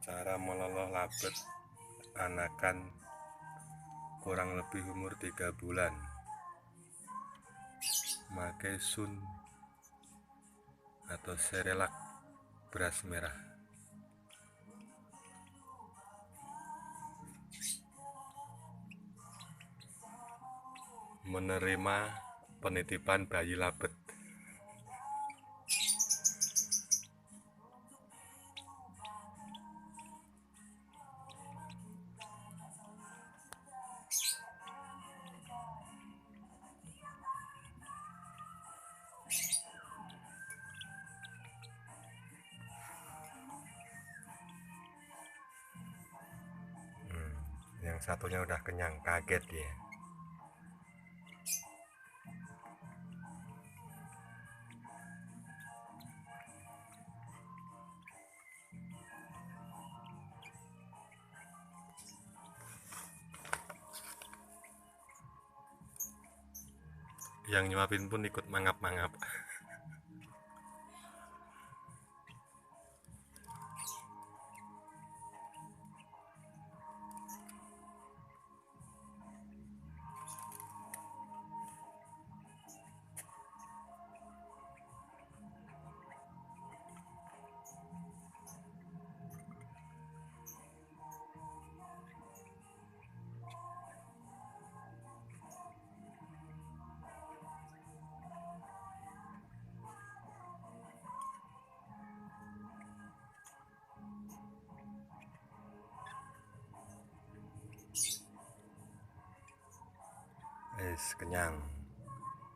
Cara meloloh labet anakan kurang lebih umur 3 bulan. Pakai sun atau serelak beras merah. Menerima penitipan bayi labet. Yang satunya udah kenyang, kaget dia. Yang nyuapin pun ikut mangap-mangap. Kenyang.